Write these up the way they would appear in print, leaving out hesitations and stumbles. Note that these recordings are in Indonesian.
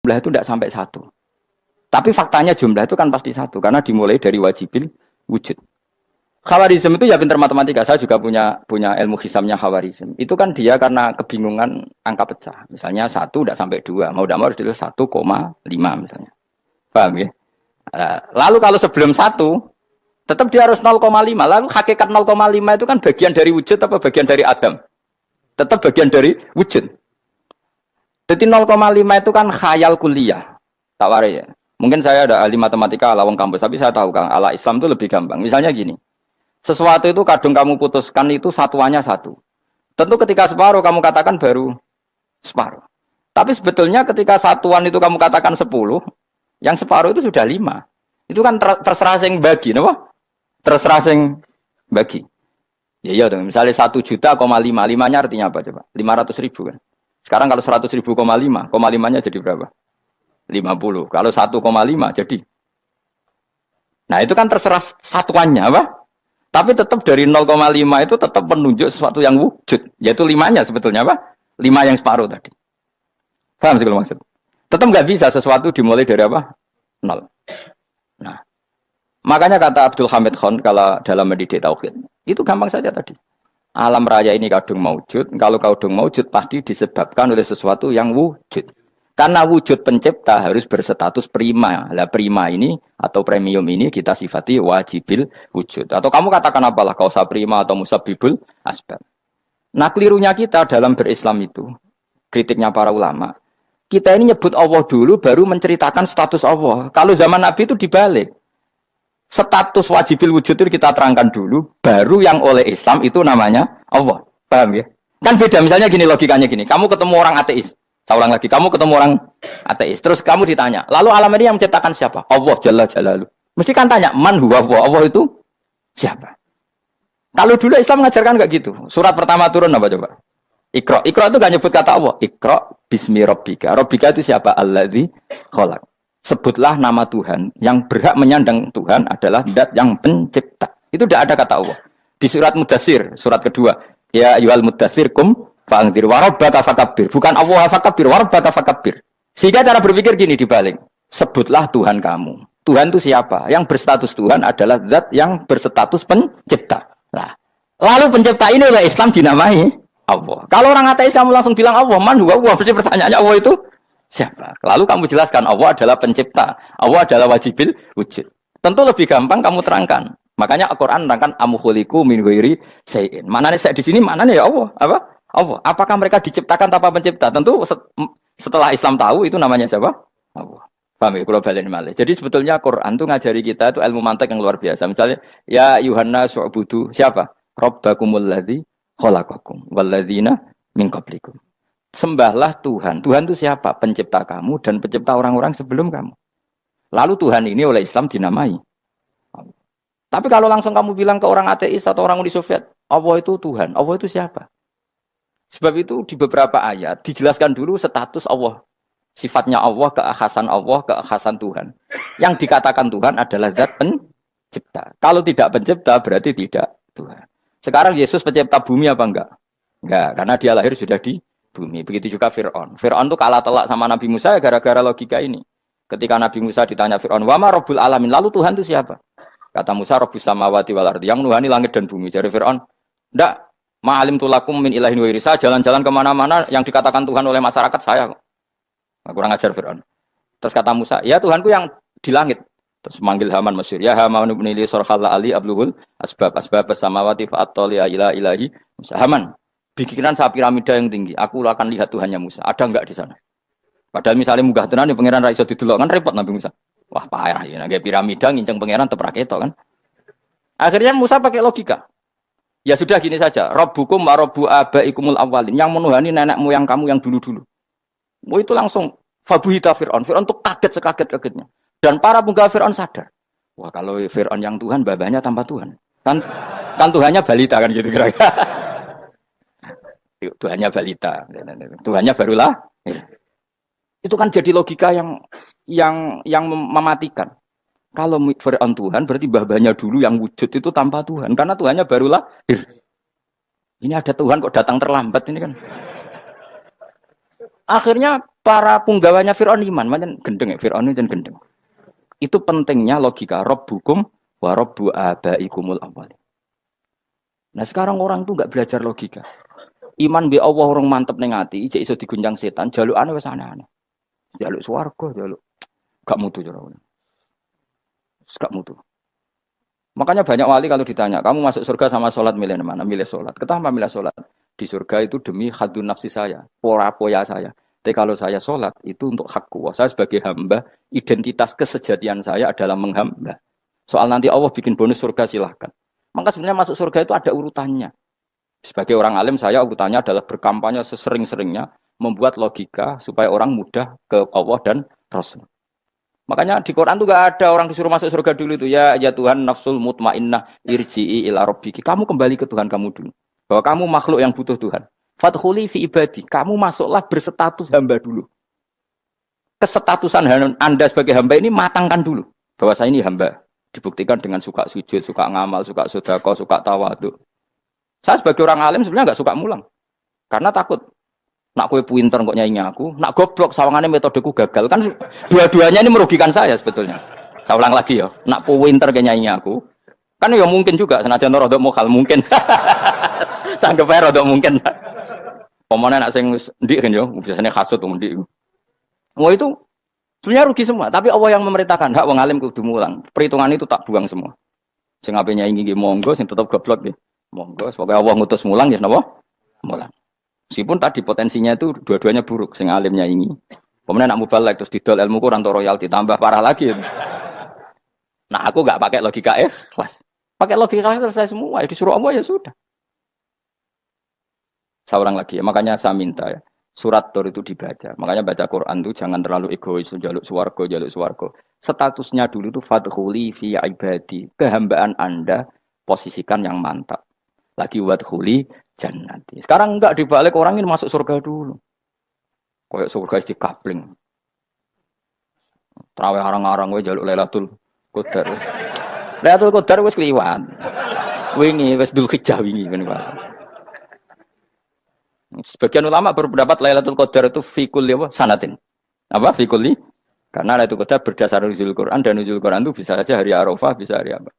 jumlah itu tidak sampai satu. Tapi faktanya jumlah itu kan pasti satu karena dimulai dari wajibil wujud. Khawarizm itu ya pintar matematika. Saya juga punya ilmu hisamnya Khawarizm. Itu kan dia karena kebingungan angka pecah. Misalnya 1 tidak sampai 2. Mau tidak mau harus ditulis 1,5 misalnya. Paham ya? Lalu kalau sebelum 1, tetap dia harus 0,5. Lalu hakikat 0,5 itu kan bagian dari wujud apa bagian dari Adam? Tetap bagian dari wujud. Jadi 0,5 itu kan khayal kuliah. Tak warai ya. Mungkin saya ada ahli matematika ala wong kampus, tapi saya tahu Kang, ala Islam itu lebih gampang. Misalnya gini. Sesuatu itu kadang kamu putuskan itu satuannya 1. Tentu ketika separuh kamu katakan baru separuh. Tapi sebetulnya ketika satuan itu kamu katakan 10, yang separuh itu sudah 5. Itu kan terserah sing bagi, napa? Terserah sing bagi. Ya iya dong, misalnya 1 juta,5, 5-nya artinya apa coba? 500.000 kan. Sekarang kalau 100.000,5, 5-nya jadi berapa? 50. Kalau 1,5 jadi. Nah, itu kan terserah satuannya apa? Tapi tetap dari 0,5 itu tetap menunjuk sesuatu yang wujud. Yaitu 5-nya sebetulnya apa? 5 yang separuh tadi. Paham sih kalau maksud? Tetap nggak bisa sesuatu dimulai dari apa? 0. Nah, makanya kata Abdul Hamid Khan kalau dalam mendidik tauhid, itu gampang saja tadi. Alam raya ini kadung maujud. Kalau kadung maujud pasti disebabkan oleh sesuatu yang wujud. Karena wujud pencipta harus berstatus prima. Lah prima ini atau premium ini kita sifati wajibil wujud. Atau kamu katakan apalah kausa prima atau musabbibul asbab. Nah kelirunya kita dalam berislam itu, kritiknya para ulama, kita ini nyebut Allah dulu baru menceritakan status Allah. Kalau zaman Nabi itu dibalik. Status wajibil wujud itu kita terangkan dulu, baru yang oleh Islam itu namanya Allah. Paham ya? Kan beda, misalnya gini logikanya gini, kamu ketemu orang ateis. Saya ulang lagi, kamu ketemu orang ateis, terus kamu ditanya, lalu alam ini yang menciptakan siapa? Allah Jalla Jalaluh. Mesti kan tanya, man huwa Allah? Allah itu siapa? Kalau dulu Islam mengajarkan enggak gitu. Surat pertama turun apa coba? Iqra. Iqra itu enggak nyebut kata Allah. Iqra bismi rabbika. Rabbika itu siapa? Alladzi khalaq. Sebutlah nama Tuhan. Yang berhak menyandang Tuhan adalah zat yang pencipta. Itu tidak ada kata Allah. Di surat Mudatsir, surat kedua, ya ayyuhal mudatsir kum fa'anzir wa rabbaka fakabbir. Bukan Allah fakabbir, wa rabbaka fakabbir. Sehingga cara berpikir gini dibalik. Sebutlah Tuhan kamu. Tuhan itu siapa? Yang berstatus Tuhan adalah zat yang berstatus pencipta. Nah, lalu pencipta ini oleh Islam dinamai Allah. Kalau orang ateis kamu langsung bilang Allah, man huwa Allah. Berarti pertanyaannya Allah itu siapa? Lalu kamu jelaskan Allah adalah pencipta. Allah adalah wajibil wujud. Tentu lebih gampang kamu terangkan. Makanya Al-Qur'an menerangkan amkhuliqu min ghairi syai'in. Maknanya di sini maknanya ya Allah. Apa? Allah. Apakah mereka diciptakan tanpa pencipta? Tentu setelah Islam tahu itu namanya siapa? Allah. Paham ya? Kalau balen malih. Jadi sebetulnya Quran itu ngajari kita itu ilmu mantik yang luar biasa. Misalnya ya Yuhanna su'budu siapa? Rabbakumul ladzi khalaqakum walladzina min qablikum. Sembahlah Tuhan. Tuhan itu siapa? Pencipta kamu dan pencipta orang-orang sebelum kamu. Lalu Tuhan ini oleh Islam dinamai. Tapi kalau langsung kamu bilang ke orang ateis atau orang Uni Soviet, Allah itu Tuhan. Allah itu siapa? Sebab itu di beberapa ayat dijelaskan dulu status Allah. Sifatnya Allah, keakhasan Tuhan. Yang dikatakan Tuhan adalah zat pencipta. Kalau tidak pencipta berarti tidak Tuhan. Sekarang Yesus pencipta bumi apa enggak? Enggak, karena dia lahir sudah di bumi. Begitu juga Fir'aun. Fir'aun itu kalah telak sama Nabi Musa gara-gara logika ini. Ketika Nabi Musa ditanya Fir'aun, wa ma rabbul alamin? Lalu Tuhan itu siapa? Kata Musa, rabbus samawati wal ardi, yang nuhani langit dan bumi. Jadi Fir'aun, enggak. Ma'alim tulakum min ilahin wairi. Saya jalan-jalan kemana-mana yang dikatakan Tuhan oleh masyarakat saya. Kurang ajar Fir'aun. Terus kata Musa, ya Tuhanku yang di langit. Terus manggil Haman Mesir. Ya Haman ibnili sorkhalla ali abluhul asbab samawati fa'attoliya ila ilahi. Musa, Haman, bikinan saya piramida yang tinggi. Aku akan lihat Tuhannya Musa. Ada enggak di sana? Padahal misalnya munggah tenan pangeran ra iso didelok kan repot Nabi Musa. Wah parah ya. Nggak piramida nginceng pangeran tetep ra ketok kan. Akhirnya Musa pakai logika. Ya sudah gini saja, Rabbukum wa rabbu abaikumul awwalin, yang menuhani nenek moyang kamu yang dulu-dulu. Oh itu langsung fabuhita Fir'aun. Fir'aun itu kaget sekaget-kagetnya. Dan para penggawa Fir'aun sadar. Wah kalau Fir'aun yang Tuhan, babanya tanpa Tuhan. Kan Tuhannya balita kan gitu kira-kira. Tuhannya balita. Tuhannya barulah. Itu kan jadi logika yang mematikan. Kalau Fir'aun Tuhan, berarti babanya dulu yang wujud itu tanpa Tuhan. Karena Tuhannya baru lahir. Ini ada Tuhan kok datang terlambat ini kan. Akhirnya Para punggawanya Fir'aun iman, macam gendeng ya, Fir'aun itu gendeng. Itu pentingnya logika Rabbukum wa Rabbu abaikumul awwalin. Nah sekarang orang tuh nggak belajar logika. Iman bi Allah orang mantep ning ati, cek iso diguncang setan, jalukane wis aneh-aneh. Jaluk swarga, jaluk gak mutu cara. Gak mutu. Makanya banyak wali kalau ditanya, kamu masuk surga sama sholat milih mana? Milih sholat. Kenapa milih sholat? Di surga itu demi hadun nafsi saya, poya saya. Tapi kalau saya sholat itu untuk hakku. Saya sebagai hamba, identitas kesejatian saya adalah menghamba. Soal nanti Allah bikin bonus surga silahkan. Maka sebenarnya masuk surga itu ada urutannya. Sebagai orang alim saya urutannya adalah berkampanye sesering-seringnya, membuat logika supaya orang mudah ke Allah dan Rasul. Makanya di Quran tuh gak ada orang disuruh masuk surga dulu itu ya Tuhan nafsul mutmainnah irji'i ila rabbiki. Kamu kembali ke Tuhan kamu dulu. Bahwa kamu makhluk yang butuh Tuhan. Fadkhuli fi ibadi. Kamu masuklah berstatus hamba dulu. Kesetatusan Anda sebagai hamba ini matangkan dulu. Bahwa saya ini hamba. Dibuktikan dengan suka sujud, suka ngamal, suka sedekah, suka tawadhu. Saya sebagai orang alim sebenarnya gak suka mulang. Karena takut. Nak kue pinter kok nyanyi aku, nak goblok sawangannya metodeku gagal. Kan dua-duanya ini merugikan saya sebetulnya. Saya ulang lagi ya, nak pinter kayak nyanyi aku. Kan ya mungkin juga, senajan rodok mokal mungkin. Sanggup aja rodok mungkin. Pemana nak sing ndik kan yo, biasanya hasud wong ndik. Wah itu sebenarnya rugi semua, tapi Allah yang memerintahkan hak wong alim kudu mulang. Perhitungan itu tak buang semua. Sing ape nyanyi nggih monggo, sing tetep goblok nggih. Monggo, pokoke Allah ngutus mulang ya napa? Mulang. Meskipun tadi potensinya itu dua-duanya buruk, sing alimnya ini. Kemudian nak mubalek terus didol ilmu kurang atau royalti tambah parah lagi. Nah aku nggak pakai logika kelas, pakai logika selesai semua. Disuruh Allah ya sudah. Saya ulang lagi ya, makanya saya minta ya, surat Tur itu dibaca. Makanya baca Quran itu jangan terlalu egois, jaluk swarga. Statusnya dulu itu fadkhuli fi ibadi, kehambaan Anda posisikan yang mantap. Lagi wadkhuli jannati. Sekarang enggak dibalik orang ini masuk surga dulu. Kayak surga di kapling. Terawih arang-arang we jaluk Lailatul Qadar. Lailatul Qadar wis kliwat. Wingi wis Dzulhijjah wingi kan Pak. Sebagian ulama berpendapat Lailatul Qadar itu fi kulli sanatin. Apa fi kulli? Karena Lailatul Qadar berdasar nuzul Quran dan nuzul Quran itu bisa saja hari Arafah, bisa hari apa.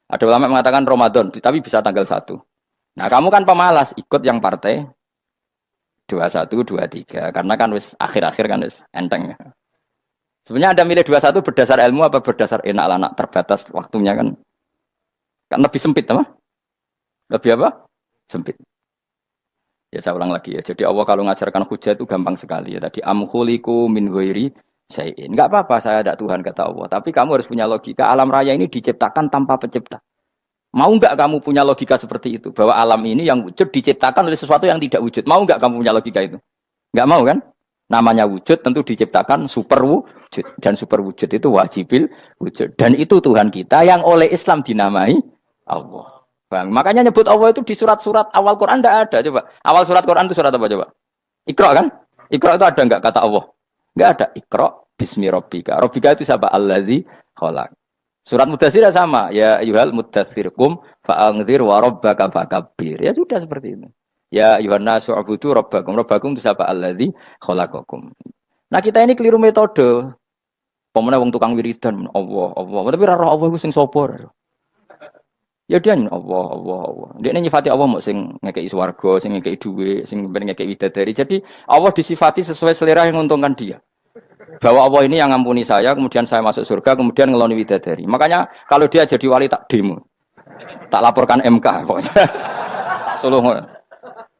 Ada ulama mengatakan Ramadan, tapi bisa tanggal 1. Nah, kamu kan pemalas, ikut yang partai 21, 23. Karena kan wis akhir-akhir kan wis enteng. Sebenarnya Anda milih 21 berdasar ilmu apa berdasar enak lah, terbatas waktunya kan. Kan lebih sempit apa? Lebih apa? Sempit. Ya saya ulang lagi ya. Jadi Allah kalau ngajarkan hujah itu gampang sekali ya. Tadi amkhuliku min ghairi syai'in. Enggak apa-apa saya ada Tuhan kata Allah, tapi kamu harus punya logika. Alam raya ini diciptakan tanpa pencipta. Mau enggak kamu punya logika seperti itu? Bahwa alam ini yang wujud diciptakan oleh sesuatu yang tidak wujud. Mau enggak kamu punya logika itu? Enggak mau kan? Namanya wujud tentu diciptakan super wujud. Dan super wujud itu wajibil wujud. Dan itu Tuhan kita yang oleh Islam dinamai Allah. Bang, makanya nyebut Allah itu di surat-surat awal Quran enggak ada. Coba. Awal surat Quran itu surat apa coba? Iqra kan? Iqra itu ada enggak kata Allah? Enggak ada. Iqra bismi rabbika. Rabbika itu siapa? Allazi khalaq. Surat Mudatsir sama, ya ayyuhal mudatsir qum fa'anzir wa rabbaka fakabbir. Ya sudah seperti itu. Ya ayyuhan nasu ubudu rabbakum. Rabbakum itu siapa? Allazi khalaqakum. Nah, kita ini keliru metode. Pemene wong tukang wiridan Allah. Tapi ora roh Allah iku sing sapa? Ya dia Allah. Dia nyifati Allah mau sing ngekei swarga, sing ngekei dhuwit, sing ngekei widadari. Jadi Allah disifati sesuai selera yang menguntungkan dia. Bahwa Allah ini yang ngampuni saya, kemudian saya masuk surga, kemudian ngeloni widadari. Makanya kalau dia jadi wali tak demo. Tak laporkan MK. Suluh.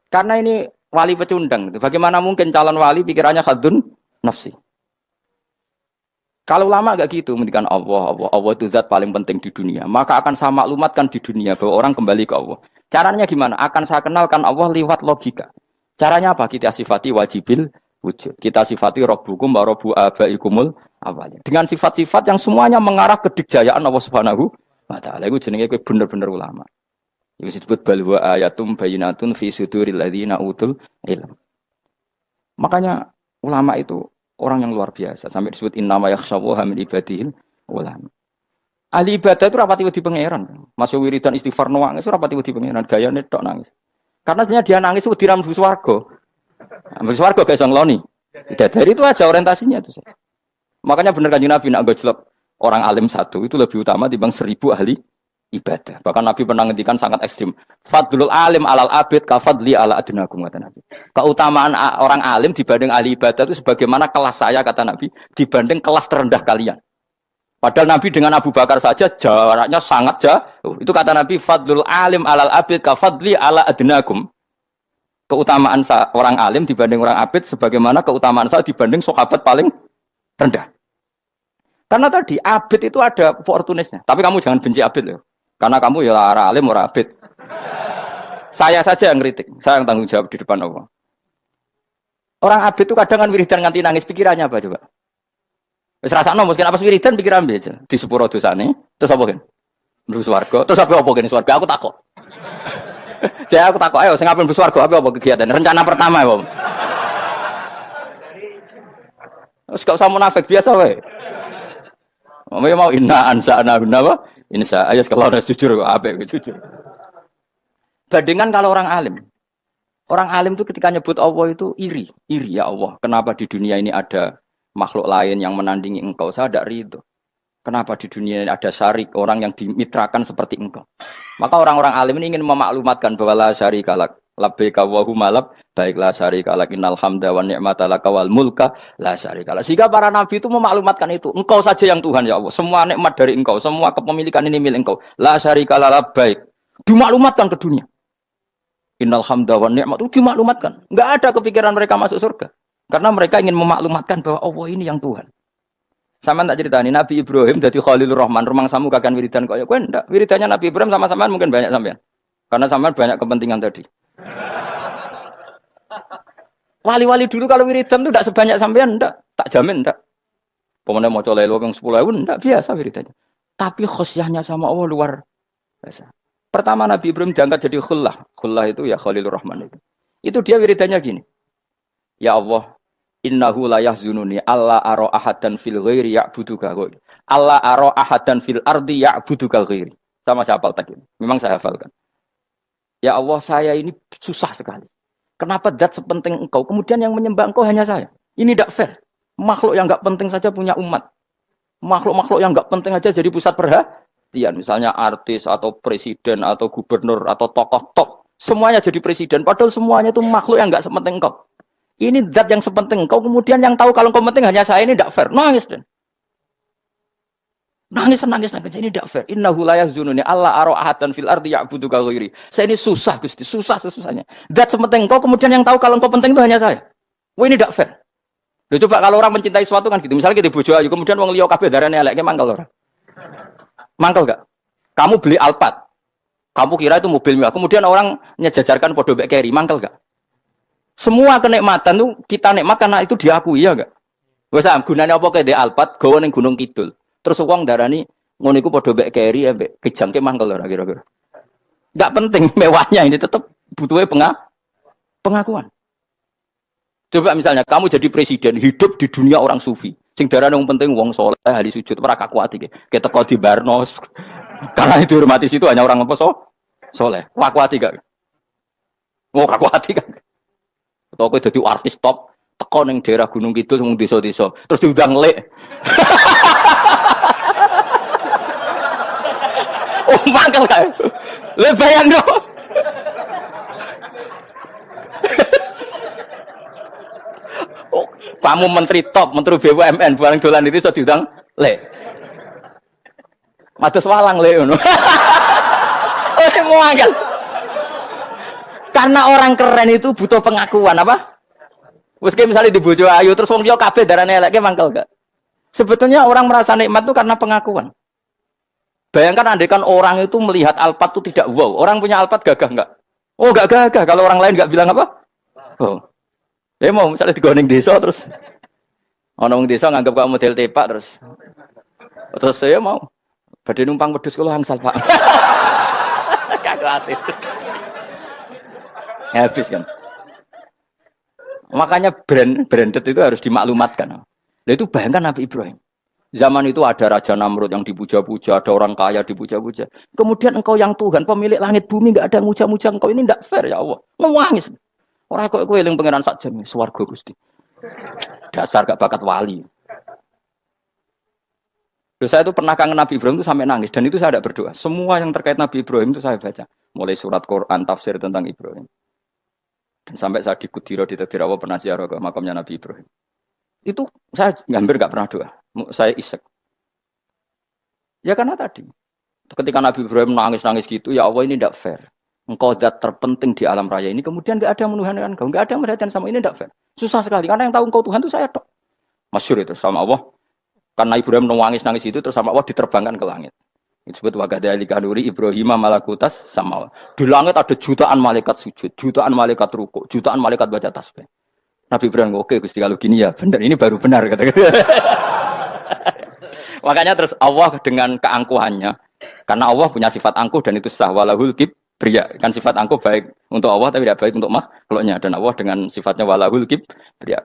Karena ini wali pecundang. Bagaimana mungkin calon wali pikirannya khadun nafsi. Kalau lama gak gitu, mendikan Allah itu zat paling penting di dunia. Maka akan saya maklumatkan di dunia bahwa orang kembali ke Allah. Caranya gimana? Akan saya kenalkan Allah lewat logika. Caranya apa? Kita sifati wajibil wujud. Kita sifati Rabbukum wa Rabbu abaikumul awwalin. Dengan sifat-sifat yang semuanya mengarah ke dikjayaan Allah Subhanahu wa taala. Iku jenenge kowe bener-bener ulama. Iku disebut bal wa ayatum bayyinatun fi suduril ladzina utul ilm. Makanya ulama itu orang yang luar biasa. Sampai disebut innama yakhshawaha min ibadil ulama. Ahli ibadah itu rapati wedi pangeran. Masuk wiridan istighfar nangis rapati wedi pangeran. Gayane tok nangis. Karena sebenarnya dia nangis wedi ra mlebu swarga. Mlebu swarga gak iso ngloni. Bidadari itu aja orientasinya itu. Makanya benar Kanjeng Nabi nak gojlok orang alim satu itu lebih utama dibanding 1000 ahli ibadah. Bahkan Nabi pernah ngendikan sangat ekstrim. Fadlul alim alal abid kafadli ala adnakum kata Nabi. Keutamaan orang alim dibanding ahli ibadah itu sebagaimana kelas saya kata Nabi dibanding kelas terendah kalian. Padahal Nabi dengan Abu Bakar saja jaraknya sangat jauh. Itu kata Nabi fadlul alim alal abid kafadli ala adnakum. Keutamaan orang alim dibanding orang abid sebagaimana keutamaan saya dibanding sahabat paling rendah. Karena tadi abid itu ada opportunisnya. Tapi kamu jangan benci abid loh. Karena kamu ya orang alim, orang abid. Saya saja yang kritik. Saya yang tanggung jawab di depan Allah. Orang abid itu kadang kan wiridan nganti nangis. Pikirannya apa coba? Wis rasakno mungkin apa wiridan pikiran aja. Di sepuro dosane. Terus apa kan? Mlebu swarga. Terus apa kan swarga? Aku takut. Jadi aku takut ayo sing ape mlebu swarga apa kegiatan? Rencana pertama ya, Om. Terus gak usah munafik biasa wae. Mau inna ansa'na apa? Insa ayat kalau udah jujur apa jujur. Bandingan kalau orang alim. Orang alim itu ketika nyebut Allah itu iri ya Allah. Kenapa di dunia ini ada makhluk lain yang menandingi engkau? Saya tidak ridho. Kenapa di dunia ini ada syarik orang yang dimitrakan seperti engkau? Maka orang-orang alim ini ingin memaklumatkan bahwa la syarika lak labbaika wa huma lab baiklah syarika lak innal hamda wa ni'mata laka wal mulka la syarika lak. Sehingga para nabi itu memaklumatkan itu. Engkau saja yang Tuhan ya Allah. Semua nikmat dari engkau, semua kepemilikan ini milik engkau. La syarika lak labbaik. Dimaklumatkan ke dunia. Innal hamda wa ni'mat itu dimaklumatkan. Enggak ada kepikiran mereka masuk surga. Karena mereka ingin memaklumatkan bahwa Allah ini yang Tuhan. Sama tak ceritani Nabi Ibrahim dari Khalilur Rahman rumang samu kakan wiridan kaya kowe ndak. Wiridannya Nabi Ibrahim sama sampean mungkin banyak sampean. Karena sampean banyak kepentingan tadi. Wali-wali dulu kalau wiridan itu tidak sebanyak sampean ndak, tak jamin ndak. Pemene maca lelo yang 10.000 ndak biasa wiridannya. Tapi khosyahnya sama Allah luar biasa. Pertama Nabi Ibrahim diangkat jadi khullah. Khullah itu ya Khalilur Rahman itu. Itu dia wiridannya gini. Ya Allah, innahu la yahzununi alla ara ahadan fil ghairi ya'buduka. Alla ara ahadan fil ardi ya'buduka ghairi. Sama saya hafal tadi. Memang saya hafalkan. Ya Allah, saya ini susah sekali. Kenapa zat sepenting engkau? Kemudian yang menyembah engkau hanya saya. Ini tidak fair. Makhluk yang enggak penting saja punya umat. Makhluk-makhluk yang enggak penting aja jadi pusat perhatian. Misalnya artis atau presiden atau gubernur atau tokoh top. Semuanya jadi presiden. Padahal semuanya itu makhluk yang enggak sepenting engkau. Ini zat yang sepenting engkau, kemudian yang tahu kalau engkau penting hanya saya, ini tidak fair. Nangis dan nangis. Ini tidak fair. Innahu la yahzununi alla ara ahadan fil ardi ya'buduka ghairi. Saya ini susah Gusti, susah-susahnya. Zat sepenting engkau, kemudian yang tahu kalau engkau penting itu hanya saya. Wah ini tidak fair. Loh, coba kalau orang mencintai sesuatu kan gitu. Misalnya kita bojo ayu, kemudian wong liya kabeh darane elek, mangkel ora? Mangkel enggak? Kamu beli Alphard. Kamu kira itu mobil mewah. Kemudian orang nyejajarkan podo mek keri, mangkel enggak? Semua kenikmatan tuh kita nikmat karena itu diakui ya enggak? Wes gunanya apa kayak di Alphard gawe ning Gunung Kidul. Terus wong darani ngono iku padha mek keri ambek kejangke mangkel ora kira-kira. Enggak penting mewahnya ini tetap butuhnya pengakuan. Coba misalnya kamu jadi presiden hidup di dunia orang sufi. Sing darane wong penting wong saleh ahli sujud ora kakuat iki. Keteko di Barnos. Karena itu hormati situ hanya orang apa soleh. Kakuat gak? Mau kakuat gak? Atau kowe dadi artis top, teko ning daerah Gunung Kidul wong desa-desa, terus diundang lek. Oh, mangkel kae. Le bayangno. Oh, kamu menteri top, menteri BUMN, bareng dolan itu iso diundang lek. Mados walang lek ngono. Oh, mangkel. Karena orang keren itu butuh pengakuan apa? Wes misalnya di bojo ayu terus wong liya kabeh darane eleke mangkel gak? Sebetulnya orang merasa nikmat itu karena pengakuan. Bayangkan andekan orang itu melihat Alphard itu tidak wow. Orang punya Alphard gagah enggak? Oh, enggak gagah kalau orang lain enggak bilang apa? Oh. Mau misalnya digoning desa terus ana wong desa nganggep kok model tepak terus saya mau badhe numpang wedhus kula angsal, Pak. Kagak itu. Habis kan. Makanya branded itu harus dimaklumatkan. Nah, itu bayangkan Nabi Ibrahim. Zaman itu ada Raja Namrud yang dipuja-puja, ada orang kaya dipuja-puja. Kemudian engkau yang Tuhan, pemilik langit bumi, enggak ada muja-muja engkau. Ini enggak fair ya Allah. Nangis. Ora kok kowe eling pangeran sak jam swarga Gusti. Dasar gak bakat wali. Terus saya itu pernah kangen Nabi Ibrahim itu sampai nangis dan itu saya tidak berdoa. Semua yang terkait Nabi Ibrahim itu saya baca, mulai surat Quran, tafsir tentang Ibrahim. Dan sampai saya di Kudiro di Tadirawa pernah ziarah ke makamnya Nabi Ibrahim. Itu saya hampir nggak pernah doa. Saya isek. Ya karena tadi, ketika Nabi Ibrahim nangis-nangis gitu, ya Allah ini tidak fair. Engkau zat terpenting di alam raya ini, kemudian nggak ada yang menuhankan engkau, nggak ada yang merhatikan sama ini tidak fair. Susah sekali karena yang tahu engkau Tuhan itu saya tok. Masyhur itu sama Allah. Karena Ibrahim nangis-nangis itu terus sama Allah diterbangkan ke langit. Itu disebut wakadzalika nuri Ibrahim malakutas sama. Di langit ada jutaan malaikat sujud, jutaan malaikat rukuk, jutaan malaikat baca tasbih. Nabi Ibrahim oke Gusti kalau gini ya benar, ini baru benar kata-kata. Makanya terus Allah dengan keangkuhannya, karena Allah punya sifat angkuh dan itu sah walahul kibriya. Kan sifat angkuh baik untuk Allah tapi tidak baik untuk makhluknya, dan Allah dengan sifatnya walahul kibriya.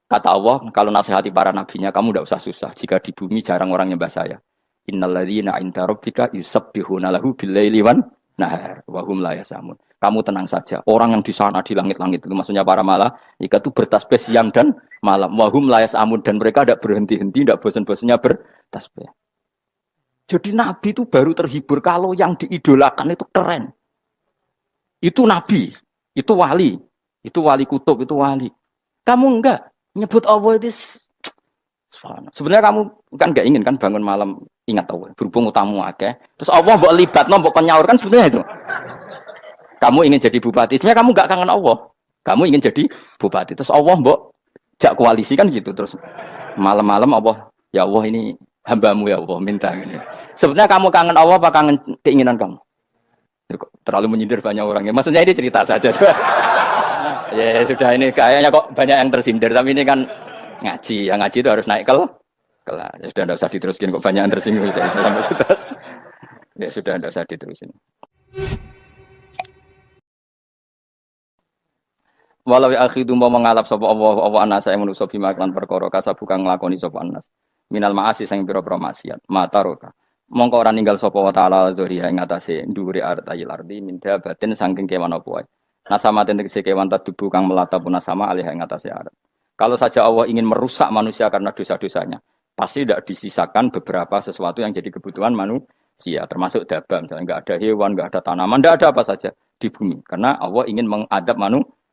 Kata Allah, kalau nasihati para nabinya, kamu tidak usah susah. Jika di bumi jarang orang nyembah saya. Innalladzina 'inda rabbika yusabbihuna lahu bil-laili wan nahar wa hum la yasamun. Kamu tenang saja. Orang yang di sana di langit-langit itu maksudnya para malaikat itu bertasbih siang dan malam. Wa hum la yasamun, dan mereka tidak berhenti-henti, tidak bosan-bosannya bertasbih. Jadi nabi itu baru terhibur kalau yang diidolakan itu keren. Itu nabi, itu wali kutub, itu wali. Kamu enggak. Nyebut Allah itu sebenarnya kamu kan nggak ingin kan bangun malam ingat Allah berhubung utamu akeh terus Allah mbok libatno mbok nyaur kan sebenarnya itu kamu ingin jadi bupati sebenarnya kamu nggak kangen Allah kamu ingin jadi bupati terus Allah mbok jak koalisi kan gitu terus malam-malam Allah ya Allah ini hambamu ya Allah minta ini sebenarnya kamu kangen Allah apa kangen keinginan kamu terlalu menyindir banyak orang ya maksudnya ini cerita saja. Ya sudah ini kayaknya kok banyak yang tersindir tapi ini kan ngaji, yang ngaji itu harus naik kelas. Ya sudah tidak usah diteruskin kok banyak yang tersinggung itu. Ya sudah tidak usah diterusin. Walau ya akhidu mau mengalap sapa Allah anas saya manusa bima kan perkara kasab bukan nglakoni sapa anas. Minal maasi sing pira-pira maksiat. Mataroka. Mongko ora ninggal sapa wa taala dzuriya ing atase ndhuwure artayil ardi minda batin saking kewan apa wae. Nasama tegese kewan tadubu kang melata pun nasama alih ing atase arat. Kalau saja Allah ingin merusak manusia karena dosa-dosanya, pasti tidak disisakan beberapa sesuatu yang jadi kebutuhan manusia, termasuk dabam, misalnya nggak ada hewan, nggak ada tanaman, nggak ada apa saja di bumi, karena Allah ingin mengadab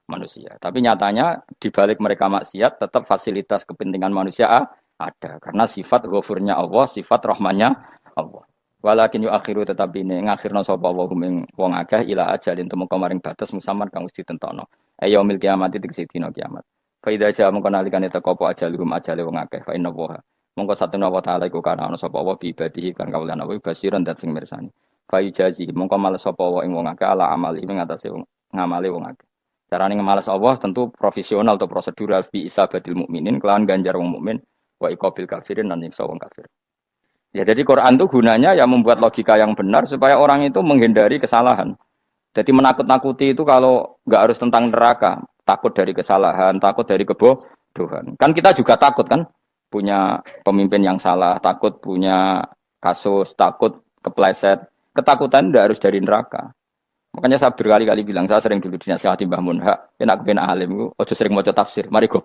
manusia. Tapi nyatanya di balik mereka maksiat, tetap fasilitas kepentingan manusia ada, karena sifat ghafurnya Allah, sifat rahmannya Allah. Walakin akhiru tetapi ini ngakhirna sapa wa hum wong akeh ila ajalin temu kamaring batas musamman kang wis ditentono. Yaumil kiamat tegese dina kiamat. Fa idza jaa mongko nalikane teka apa ajaluhum ajale wong akeh fa inna wa mongko satuna wa taala iku kana ana sapa wa bi ibadihi kan kawulan wa basiran dat sing mirsani. Fa ijazi mongko males sapa wa ing wong akeh ala amali ing atase ngamale wong akeh. Carane ngemales Allah tentu profesional atau prosedural bi isabatil mukminin kelawan ganjar wong mukmin wa iqabil kafirin lan nyiksa wong kafir. Ya jadi Quran itu gunanya ya membuat logika yang benar supaya orang itu menghindari kesalahan. Jadi menakut-nakuti itu kalau nggak harus tentang neraka, takut dari kesalahan, takut dari kebodohan. Kan kita juga takut kan punya pemimpin yang salah, takut punya kasus, takut kepleset. Ketakutan tidak harus dari neraka. Makanya saya berkali-kali bilang, saya sering dulu dinasihati Mbah Munha, enak ben alim, ojo sering maca tafsir, mari go